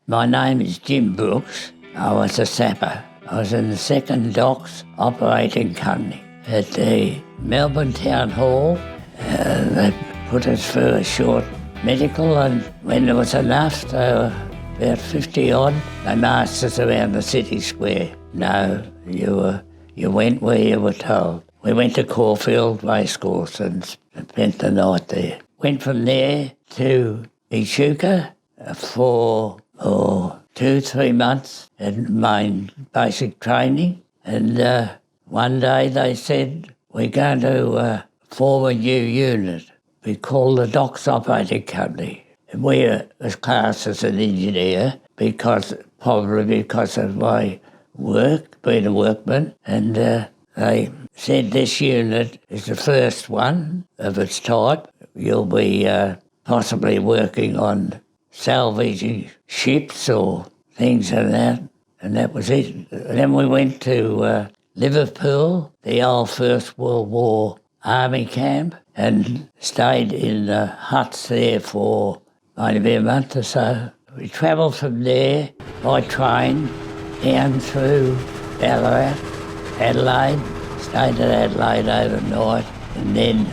My name is Jim Brooks. I was a sapper. I was in the second docks operating company at the Melbourne Town Hall. They put us through a short medical, and when there was enough, they were about 50 odd, they marched us around the city square. No, you went where you were told. We went to Caulfield Racecourse and spent the night there. Went from there to Echuca for 2-3 months and main basic training. And one day they said, we're going to form a new unit. We called the Docks Operating Company. And we was classed as an engineer probably because of my work, being a workman. And they said this unit is the first one of its type. You'll be possibly working on salvaging ships or things like that. And that was it. And then we went to Liverpool, the old First World War army camp, and stayed in huts there for maybe a month or so. We travelled from there by train down through Ballarat, Adelaide, stayed at Adelaide overnight, and then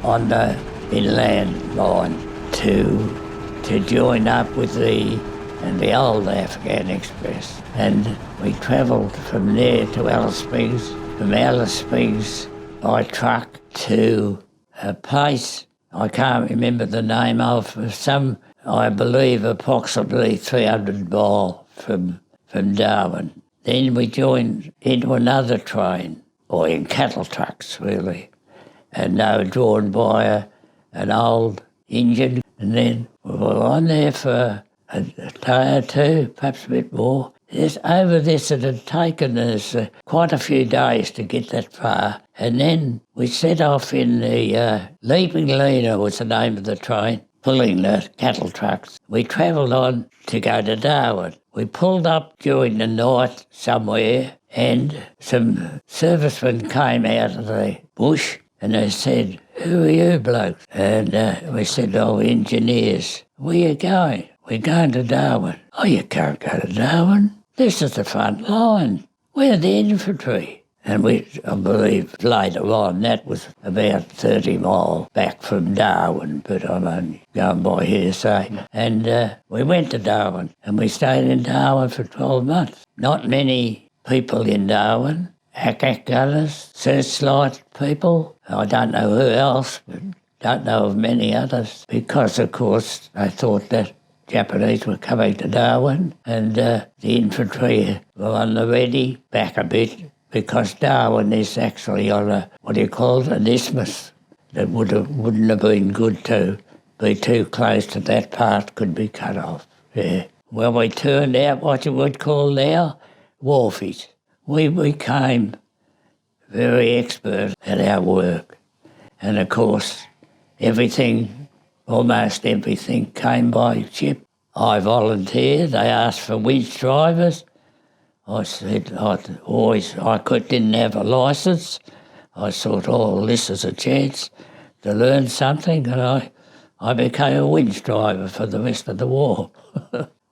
on the inland line to join up with the old Afghan Express. And we travelled from there to Alice Springs, from Alice Springs by truck to a place I can't remember the name of, I believe approximately 300 miles from Darwin. Then we joined into another train, or in cattle trucks really, and they were drawn by an old engine. And then we were on there for a day or two, perhaps a bit more. Over this, it had taken us quite a few days to get that far. And then we set off in the Leaping Lena was the name of the train, pulling the cattle trucks. We travelled on to go to Darwin. We pulled up during the night somewhere, and some servicemen came out of the bush and they said, "Who are you blokes?" And we said, "Oh, engineers." "Where are you going?" "We're going to Darwin." "Oh, you can't go to Darwin. This is the front line. We're the infantry." And I believe later on, that was about 30 miles back from Darwin, but I'm only going by hearsay. And we went to Darwin, and we stayed in Darwin for 12 months. Not many people in Darwin. Ack gunners, searchlight people. I don't know who else, but don't know of many others, because, of course, they thought that Japanese were coming to Darwin, and the infantry were on the ready, back a bit, because Darwin is actually on an isthmus that wouldn't have been good to be too close to that part, could be cut off. Yeah. Well, we turned out what you would call now wharfies. We became very expert at our work, and of course almost everything came by ship. I volunteered. They asked for winch drivers. I said didn't have a licence. I thought, this is a chance to learn something, and I became a winch driver for the rest of the war.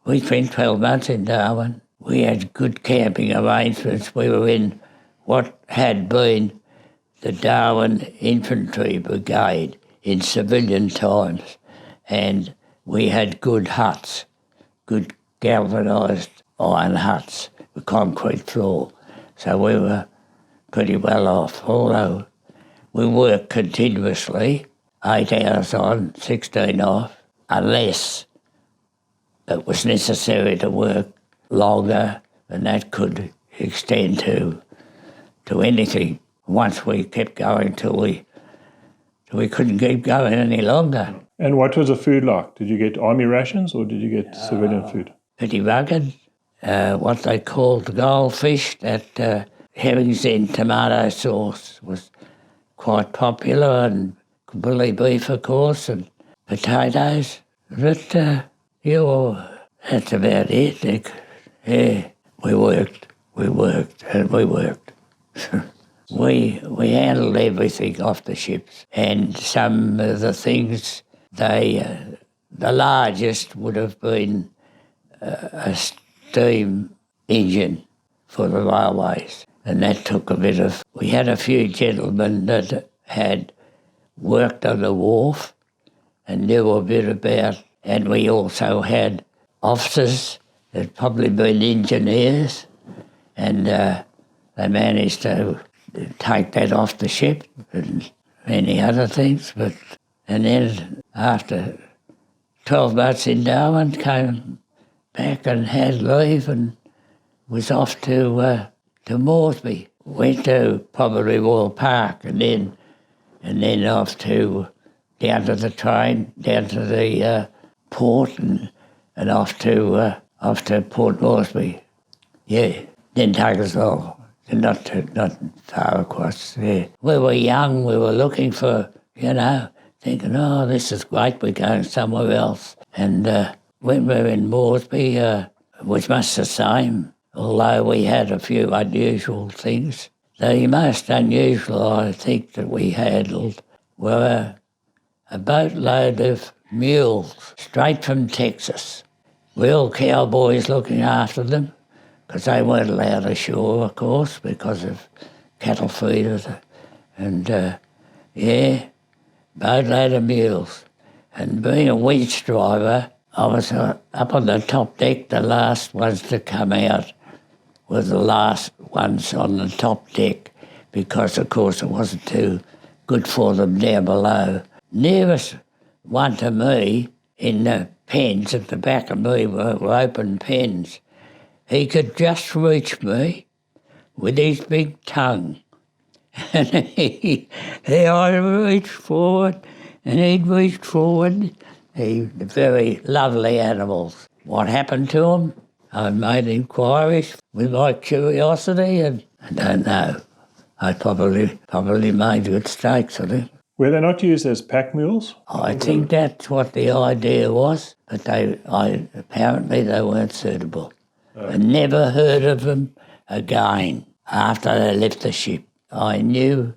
We spent 12 months in Darwin. We had good camping arrangements. We were in what had been the Darwin Infantry Brigade in civilian times, and we had good huts, good galvanised iron huts with concrete floor. So we were pretty well off, although we worked continuously, 8 hours on, 16 off, unless it was necessary to work longer, and that could extend to anything. Once we kept going till we couldn't keep going any longer. And what was the food like? Did you get army rations or did you get civilian food? Pretty rugged. What they called goldfish, that herrings in tomato sauce was quite popular, and bully beef, of course, and potatoes. But that's about it. Yeah, we worked. We handled everything off the ships, and some of the things, the largest would have been a steam engine for the railways, and that took a bit of... We had a few gentlemen that had worked on the wharf and knew a bit about, and we also had officers that probably been engineers, and they managed to take that off the ship and many other things. And then after 12 months in Darwin, came back and had leave and was off to Moresby. Went to probably Royal Park and then off to down to the train, down to the port and off to Port Moresby. Yeah, didn't take us long. Not far across there. We were young, we were looking for, thinking, oh, this is great, we're going somewhere else. And when we were in Moresby, it was much the same, although we had a few unusual things. The most unusual, I think, that we handled were a boatload of mules straight from Texas. Real cowboys looking after them, because they weren't allowed ashore, of course, because of cattle feeders. And, boatload of mules. And being a winch driver, I was up on the top deck, the last ones to come out were the last ones on the top deck, because, of course, it wasn't too good for them down below. Nearest one to me in the pens at the back of me were open pens. He could just reach me with his big tongue. And I reached forward and he'd reached forward. Very lovely animals. What happened to them? I made inquiries with my curiosity and I don't know. I probably made good steaks of it. Were they not used as pack mules? I think that's what the idea was, but apparently they weren't suitable. I never heard of them again after they left the ship. I knew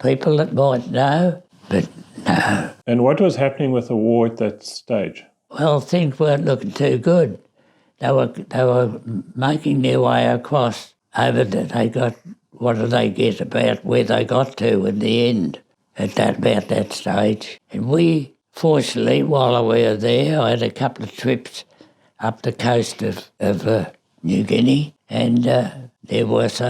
people that might know, but no. And what was happening with the war at that stage? Well, things weren't looking too good. They were making their way across over they got, what did they get about where they got to in the end about that stage. And we, fortunately, while we were there, I had a couple of trips up the coast of New Guinea, and there was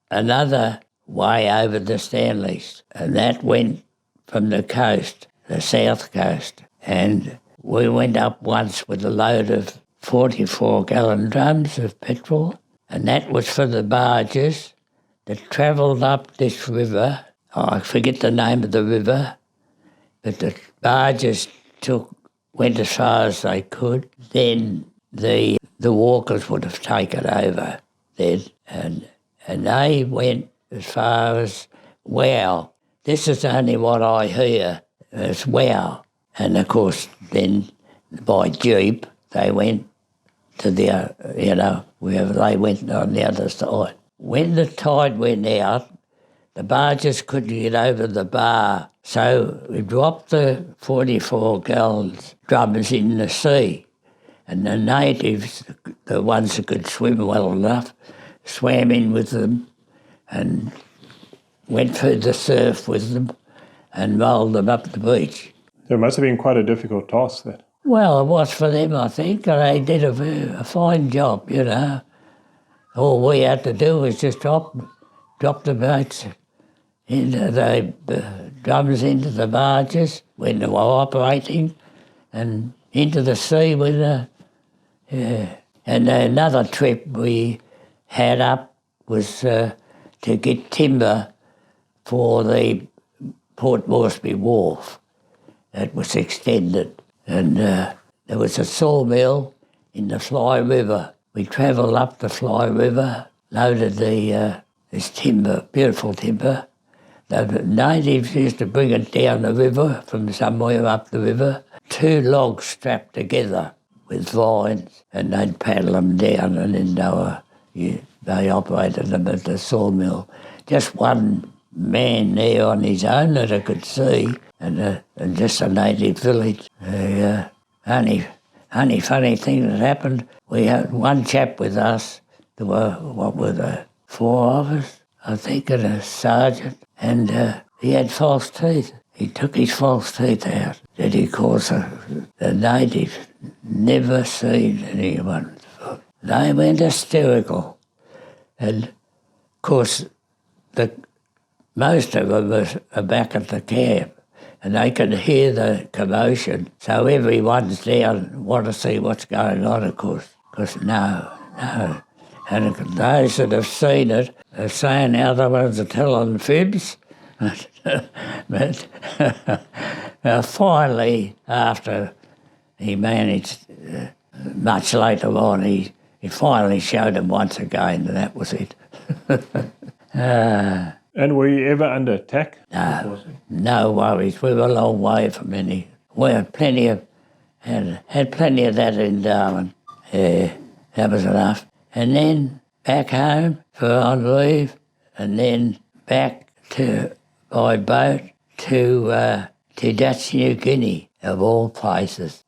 another way over the Stanleys, and that went from the coast, the south coast, and we went up once with a load of 44-gallon drums of petrol, and that was for the barges that travelled up this river. I forget the name of the river, but the barges went as far as they could. Then the walkers would have taken over then, and they went as far as Wow. This is only what I hear as Wow. And of course, then by jeep they went to wherever they went on the other side. When the tide went out, the barges couldn't get over the bar, so we dropped the 44-gallon drums in the sea, and the natives, the ones that could swim well enough, swam in with them and went through the surf with them and rolled them up the beach. So it must have been quite a difficult task then. Well, it was for them, I think, and they did a fine job, All we had to do was just drop the boats into the drums into the barges when they were operating and into the sea with And another trip we had up was to get timber for the Port Moresby wharf. It was extended, and there was a sawmill in the Fly River. We travelled up the Fly River, loaded this timber, beautiful timber. The natives used to bring it down the river from somewhere up the river, 2 logs strapped together with vines, and they'd paddle them down, and then they operated them at the sawmill. Just one man there on his own that I could see, and just a native village. Only only funny thing that happened, we had one chap with us. There were 4 of us, I think, and a sergeant, and he had false teeth. He took his false teeth out. That he caused the natives never seen anyone before. They went hysterical. And, of course, most of them were back at the camp, and they could hear the commotion. So everyone's down, want to see what's going on, of course. Because no. And those that have seen it are saying other ones are telling fibs. But finally, after he managed, much later on, he finally showed them once again, and that was it. And were you ever under attack? No worries. We were a long way from any. We had plenty of that in Darwin. Yeah, that was enough. And then back home on leave, and then back by boat to Papua New Guinea, of all places.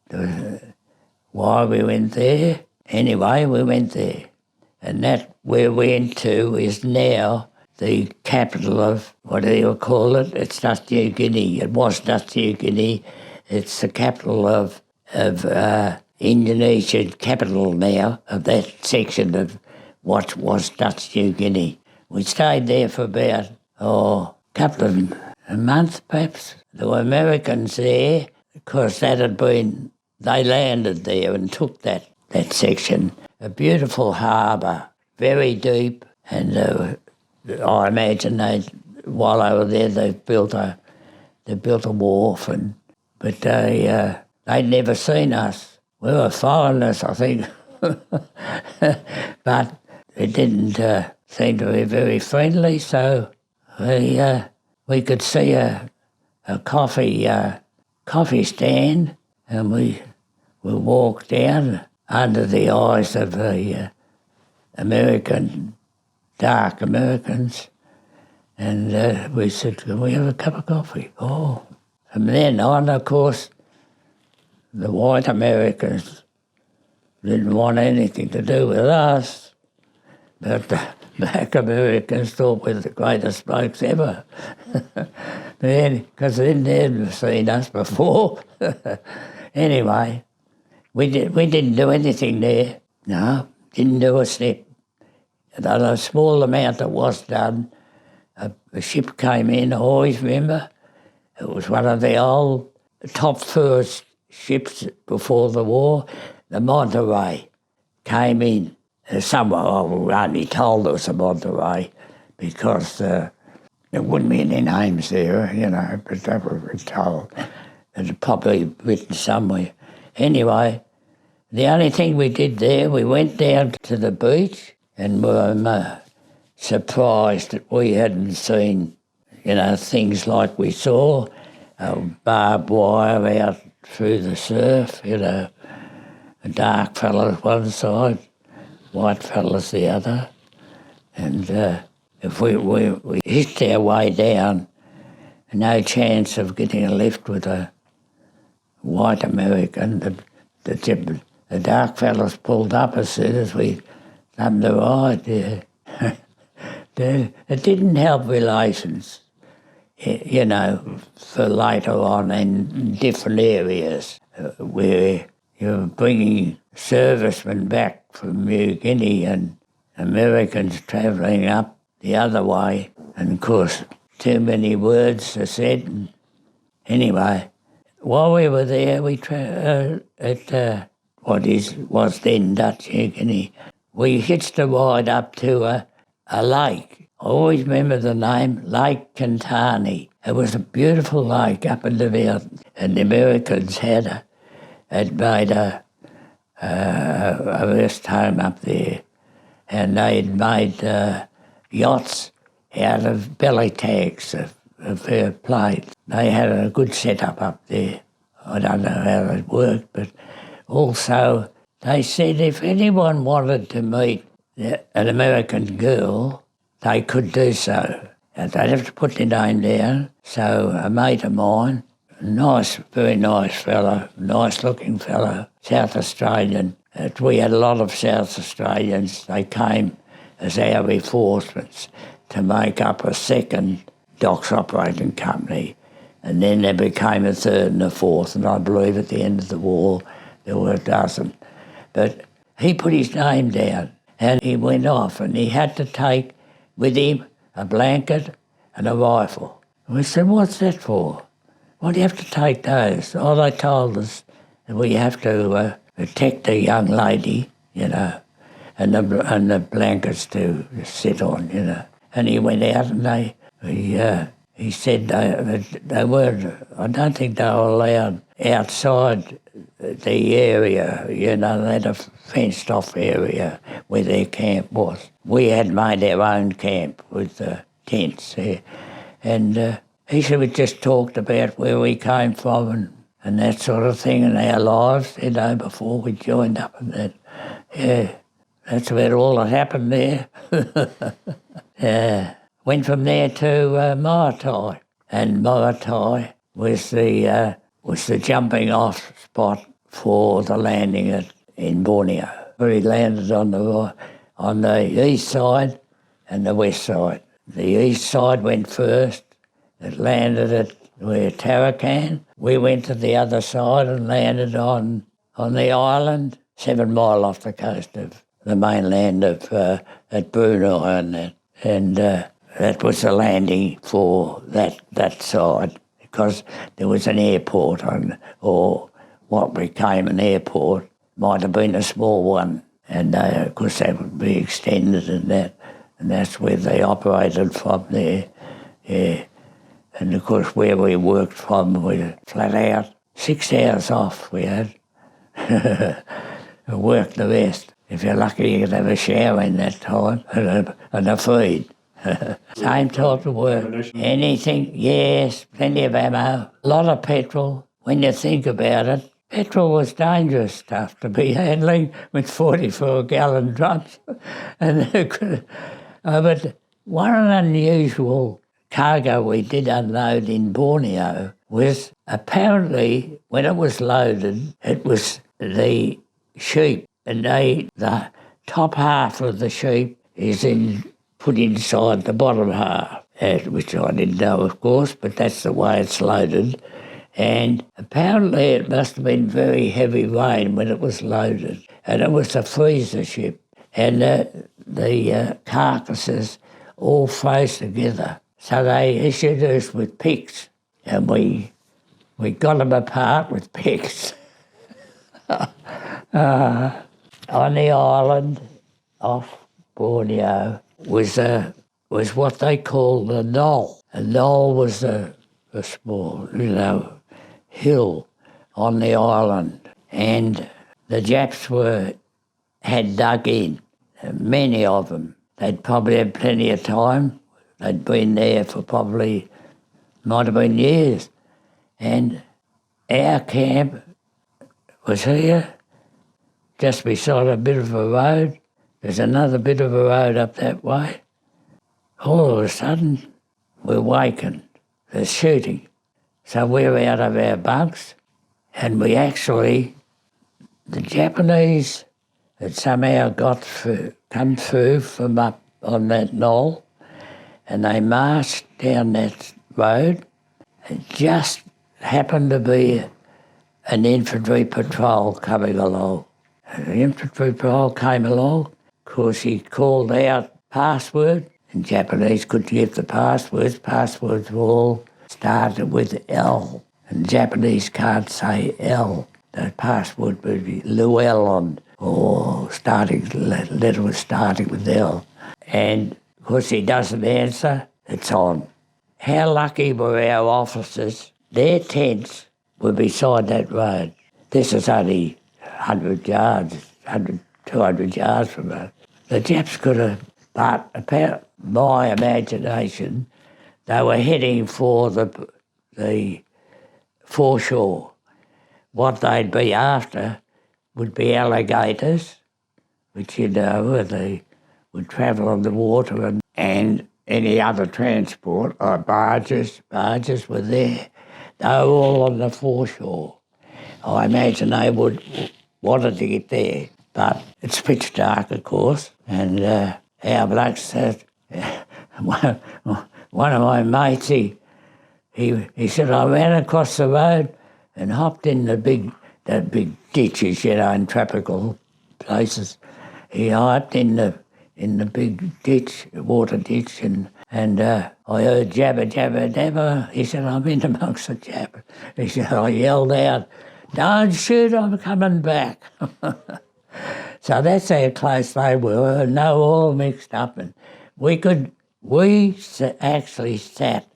Why we went there? Anyway, we went there. And that where we went to is now the capital of, what do you call it? It's Papua New Guinea. It was Papua New Guinea. It's the capital of Indonesian capital now, of that section of what was Papua New Guinea. We stayed there for about, a couple of months perhaps. There were Americans there, because they landed there and took that section. A beautiful harbour, very deep, and I imagine while they were there, they built a wharf, but they'd never seen us. We were foreigners, I think, but they didn't seem to be very friendly. So we could see a coffee stand, and we walked down under the eyes of the dark Americans, and we said, "Can we have a cup of coffee?" Oh, from then on, of course, the white Americans didn't want anything to do with us, but the black Americans thought we were the greatest blokes ever. Because they'd never seen us before. Anyway, we didn't do anything there. No, didn't do a step. Though a small amount that was done, a ship came in, I always remember. It was one of the old top first ships before the war. The Monterey came in. Someone only told us the Monterey because there wouldn't be any names there, but they were told. It's probably written somewhere. Anyway, the only thing we did there, we went down to the beach and were surprised that we hadn't seen, things like we saw, barbed wire out through the surf, dark fellas one side, white fellas the other. And if we hitched our way down, no chance of getting a lift with a white American. The dark fellas pulled up as soon as we come to ride. It didn't help relations, for later on in different areas where you're bringing servicemen back from New Guinea and Americans travelling up the other way. And of course, too many words are said. And anyway, while we were there, we at was then Dutch New Guinea, we hitched a ride up to a lake. I always remember the name, Lake Kantani. It was a beautiful lake up in the mountains, and the Americans had made a rest home up there, and they'd made yachts out of belly tags of their planes. They had a good setup up there. I don't know how it worked, but also they said if anyone wanted to meet an American girl, they could do so. And they'd have to put their name down. So a mate of mine, very nice fellow, nice looking fellow, South Australian. We had a lot of South Australians. They came as our reinforcements to make up a second docks operating company. And then there became a third and a fourth, and I believe at the end of the war there were a dozen. But he put his name down and he went off, and he had to take with him a blanket and a rifle. And we said, "What's that for? Why do you have to take those?" Oh, they told us that we have to protect the young lady, you know, and the blankets to sit on, you know. And he went out and he said they weren't, I don't think they were allowed outside the area, you know, they had a fenced off area where their camp was. We had made our own camp with tents there. And he said we just talked about where we came from and that sort of thing, and our lives, you know, before we joined up and that. Yeah, that's about all that happened there. Went from there to Maratai, and Maratai was the jumping off spot for the landing in Borneo. We landed on the east side and the west side. The east side went first. It landed at where Tarakan. We went to the other side and landed on the island, 7 mile off the coast of the mainland of at Brunei and that. And that was the landing for that side, because there was an airport or what became an airport. Might have been a small one, and of course that would be extended and that's where they operated from there. Yeah. And of course where we worked from, we were flat out 6 hours off we had. Worked the rest. If you're lucky you could have a shower in that time and a feed. Same type of work. Anything, yes, plenty of ammo, a lot of petrol. When you think about it, petrol was dangerous stuff to be handling with 44-gallon drums. But one unusual cargo we did unload in Borneo was apparently when it was loaded, it was the sheep, and the top half of the sheep is put inside the bottom half, which I didn't know, of course, but that's the way it's loaded. And apparently it must have been very heavy rain when it was loaded, and it was a freezer ship, and the carcasses all froze together. So they issued us with picks, and we got them apart with picks. On the island off Borneo was what they called a knoll. A knoll was a small, hill on the island, and the Japs had dug in, many of them. They'd probably had plenty of time. They'd been there for might have been years. And our camp was here, just beside a bit of a road. There's another bit of a road up that way. All of a sudden, we're wakened. There's shooting. So we're out of our bunks, and the Japanese had somehow come through from up on that knoll, and they marched down that road. It just happened to be an infantry patrol coming along. The infantry patrol came along. Of course, he called out password, and Japanese couldn't give the passwords. Passwords were all started with L, and Japanese can't say L. The password would be Llewellyn, or letter was starting with L. And of course he doesn't answer, it's on. How lucky were our officers? Their tents were beside that road. This is only 100 yards, 200 yards from it. The Japs could have, but apart my imagination, they were heading for the foreshore. What they'd be after would be alligators, which they would travel on the water, and any other transport, or barges were there. They were all on the foreshore. I imagine they would wanted to get there. But it's pitch dark, of course, and our blokes said, one of my mates, he said, I ran across the road and hopped in the big ditches, in tropical places. He hopped in the big ditch, water ditch, and I heard jabber, jabber, jabber. He said, I'm in amongst the jabber. He said, I yelled out, don't shoot, I'm coming back. So that's how close they were, no all mixed up. And we actually sat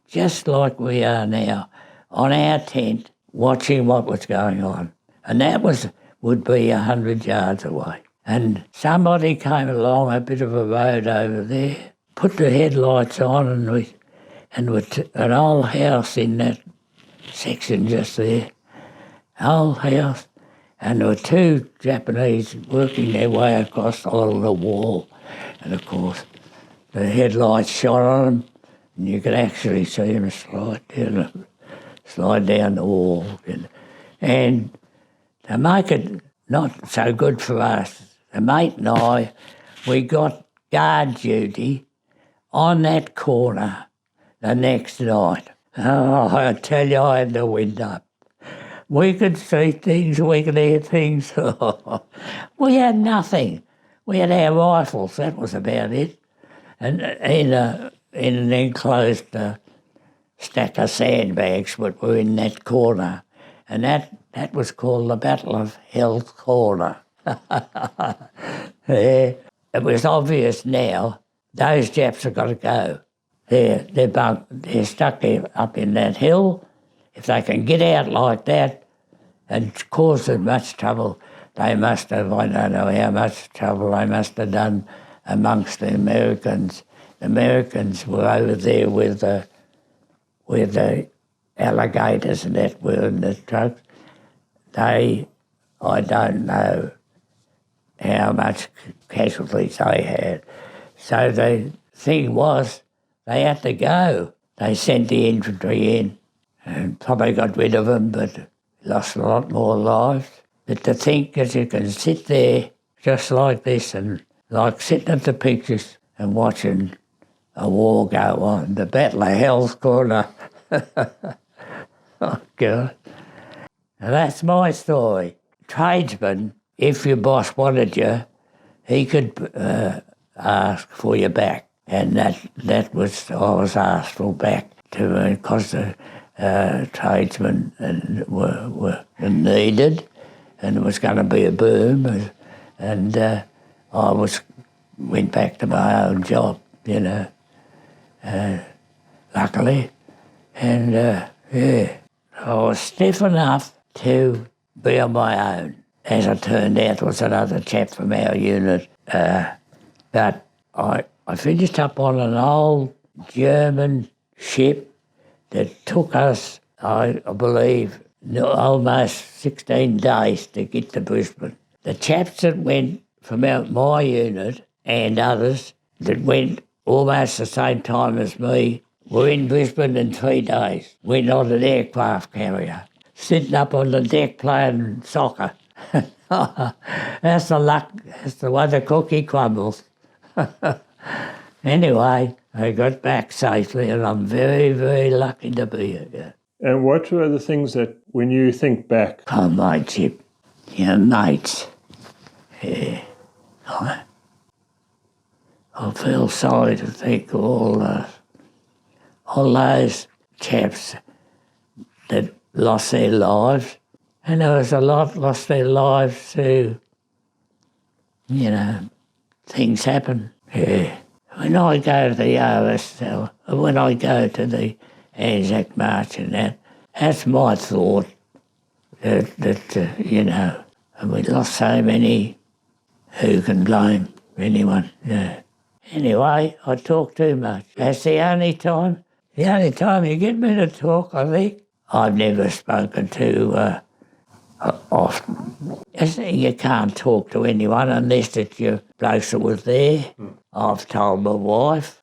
just like we are now on our tent watching what was going on. And that would be 100 yards away. And somebody came along a bit of a road over there, put the headlights on, and an old house in that section just there, old house, and there were two Japanese working their way across the wall. And of course, the headlights shone on them, and you could actually see them slide down the wall. And to make it not so good for us, the mate and I, we got guard duty on that corner the next night. Oh, I tell you, I had the wind up. We could see things, we could hear things. We had nothing. We had our rifles, that was about it. And in an enclosed stack of sandbags, but we're in that corner. And that was called the Battle of Hell's Corner. Yeah. It was obvious now, those Japs have got to go. They're stuck up in that hill. If they can get out like that and cause them much trouble, they must have, I don't know how much trouble they must have done amongst the Americans. The Americans were over there with the alligators and that were in the trucks. I don't know how much casualties they had. So the thing was, they had to go. They sent the infantry in and probably got rid of them, but lost a lot more lives. But to think that you can sit there just like this and like sitting at the pictures and watching a war go on, the Battle of Hell's Corner. Oh, God. Now, that's my story. Tradesman, if your boss wanted you, he could ask for you back. And that was, I was asked for back because the tradesmen were needed, and there was going to be a boom, and I went back to my own job, luckily. And yeah, I was stiff enough to be on my own. As it turned out, there was another chap from our unit, but I finished up on an old German ship that took us, I believe, almost 16 days to get to Brisbane. The chaps that went from my unit and others that went almost the same time as me were in Brisbane in 3 days. Went on an aircraft carrier, sitting up on the deck playing soccer. That's the luck. That's the way the cookie crumbles. Anyway, I got back safely, and I'm very, very lucky to be here. And what were the things that, when you think back? Oh, mateship, mates. Yeah. I feel sorry to think all those chaps that lost their lives, and there was a lot lost their lives too. Things happen. Yeah. When I go to the OSL, when I go to the Anzac March and that's my thought, that and we lost so many, who can blame anyone? Yeah. Anyway, I talk too much. That's the only time you get me to talk, I think. I've never spoken to often. You can't talk to anyone unless it's your blokes that was there. I've told my wife,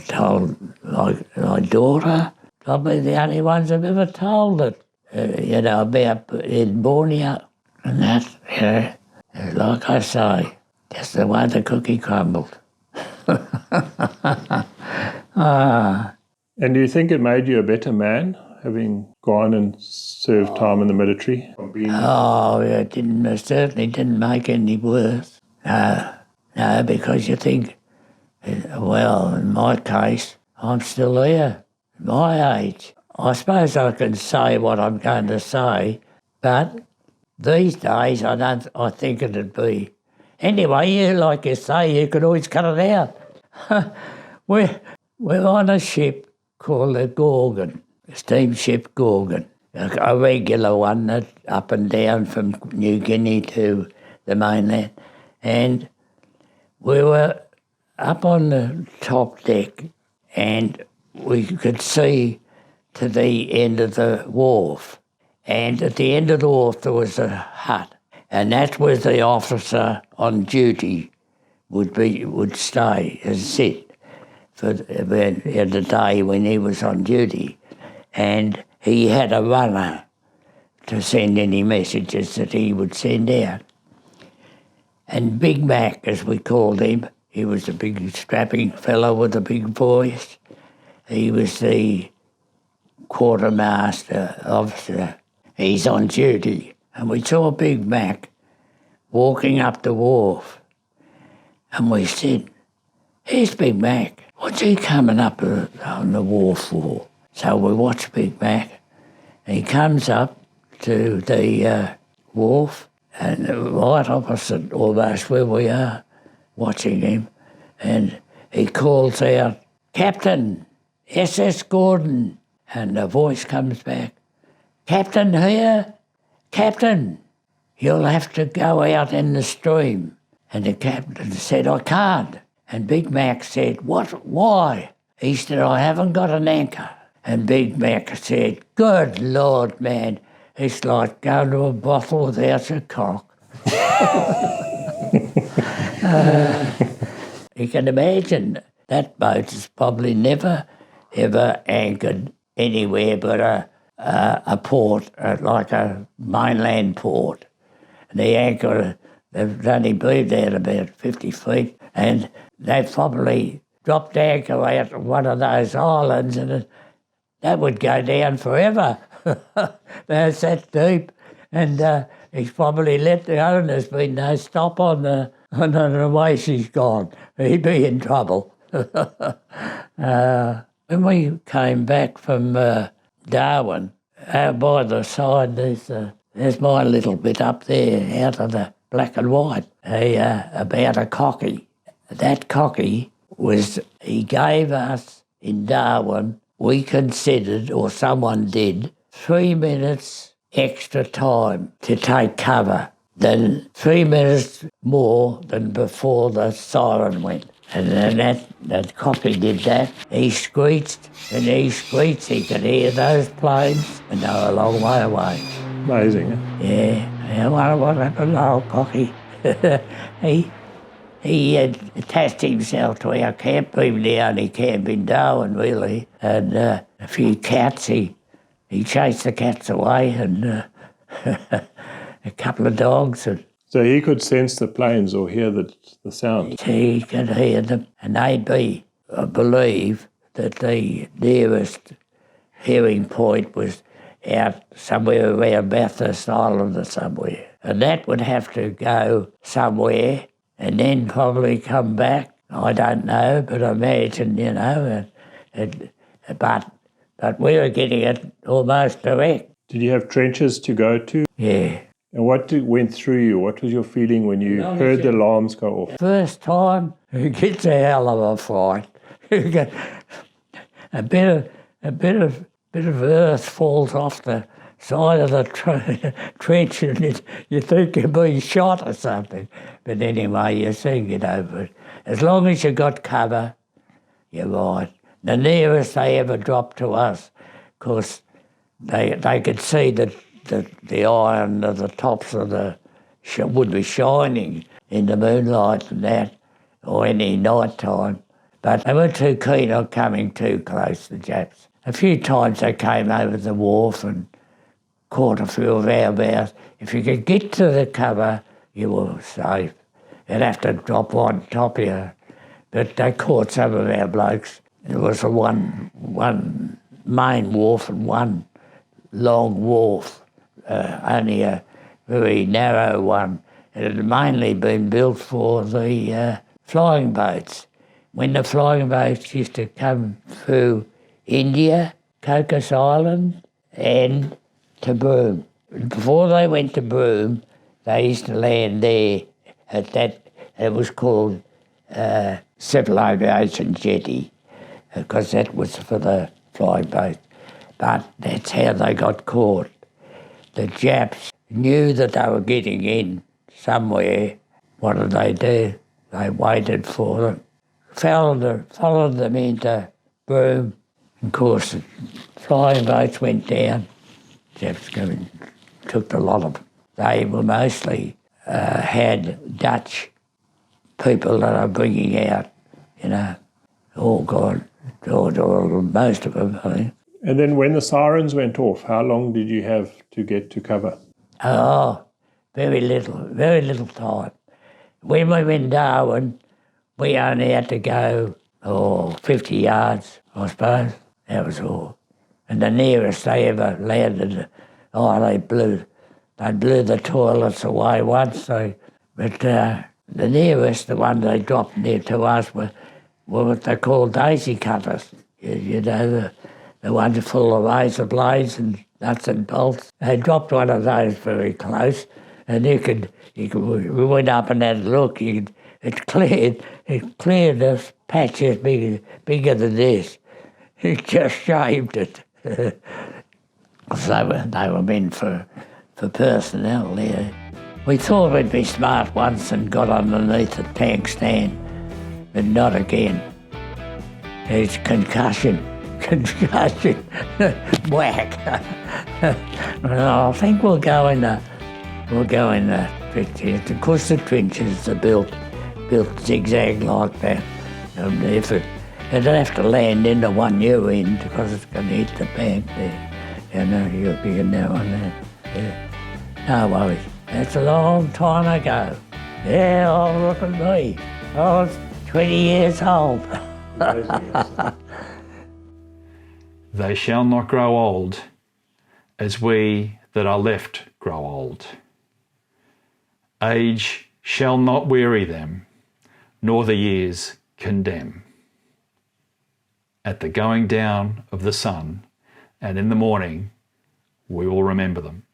told my daughter, probably the only ones I've ever told it, about in Borneo. And that, like I say, just the way the cookie crumbled. And do you think it made you a better man, having gone and served time in the military? Oh, it certainly didn't make any worse. No, because you think, well, in my case, I'm still here, my age. I suppose I can say what I'm going to say, but these days I think it'd be. Anyway, like you say, you could always cut it out. We're on a ship called the Gorgon, steamship Gorgon, a regular one that up and down from New Guinea to the mainland. And we were up on the top deck and we could see to the end of the wharf. And at the end of the wharf there was a hut, and that's where the officer on duty would stay and sit for the day when he was on duty. And he had a runner to send any messages that he would send out. And Big Mac, as we called him, he was a big strapping fellow with a big voice. He was the quartermaster officer. He's on duty. And we saw Big Mac walking up the wharf. And we said, "Here's Big Mac. What's he coming up on the wharf for?" So we watched Big Mac. He comes up to the wharf, and right opposite almost where we are, watching him, and he calls out, "Captain, SS Gordon." And the voice comes back, "Captain here? Captain, you'll have to go out in the stream." And the captain said, "I can't." And Big Mac said, "What? Why?" He said, "I haven't got an anchor." And Big Mac said, "Good Lord, man, it's like going to a bottle without a cock." You can imagine that boat has probably never, ever anchored anywhere but a port, like a mainland port. And the anchor, they've only been there about 50 feet, and they probably dropped anchor out of one of those islands, and that would go down forever. That's that deep. And he's probably let the owners be no stop on the way she's gone. He'd be in trouble. When we came back from Darwin, out by the side there's my little bit up there out of the black and white, about a cocky. That cocky he gave us in Darwin, we considered, or someone did, 3 minutes extra time to take cover, than 3 minutes more than before the siren went. And then that cocky did that. He screeched and he screeched. He could hear those planes, and they were a long way away. Amazing, eh? Yeah, what happened to old cocky? He had attached himself to our camp, being the only camp in Darwin, really, and a few cats. He chased the cats away, and a couple of dogs. And so he could sense the planes or hear the sound? he could hear them, and they'd believe that the nearest hearing point was out somewhere around Bathurst Island or somewhere. And that would have to go somewhere and then probably come back. I don't know, but I imagine, but we were getting it almost direct. Did you have trenches to go to? Yeah. And what went through you? What was your feeling when you heard the alarms go off? First time, it gets a hell of a fright. You get a bit of earth falls off the side of the trench, and you think you're being shot or something. But anyway, you soon get over it. As long as you got cover, you're right. The nearest they ever dropped to us, of course, they could see that the iron of the tops of would be shining in the moonlight and that, or any night time. But they weren't too keen on coming too close, the Japs. A few times they came over the wharf and caught a few thereabouts. If you could get to the cover, you were safe. You'd have to drop on top of you. But they caught some of our blokes. There was one main wharf and one long wharf, only a very narrow one. It had mainly been built for the flying boats. When the flying boats used to come through India, Cocos Island and to Broome. Before they went to Broome, they used to land there at that, it was called Civil Aviation Jetty, because that was for the flying boats. But that's how they got caught. The Japs knew that they were getting in somewhere. What did they do? They waited for them, followed them into Broome. Of course, the flying boats went down. Japs took a lot of them. They were mostly had Dutch people that are bringing out, all gone, or most of them, I think. And then when the sirens went off, how long did you have to get to cover? Oh, very little time. When we went Darwin, we only had to go 50 yards, I suppose. That was all. And the nearest they ever landed, they blew the toilets away once. But the nearest, the one they dropped near to us were what they call daisy cutters. The ones full of razor blades and nuts and bolts. They dropped one of those very close, and we went up and had a look. It cleared this patches bigger than this. It just shaved it. So they were meant for personnel there. We thought we'd be smart once and got underneath the tank stand, but not again. It's concussion, whack. I think we'll go in the trenches. Of course, the trenches are built zigzag like that. It'd have to land into one new end because it's going to hit the bank there. You'll be in there on that. Yeah. No worries. That's a long time ago. Yeah, look at me. I was 20 years old. They shall not grow old, as we that are left grow old. Age shall not weary them, nor the years condemn. At the going down of the sun, and in the morning, we will remember them.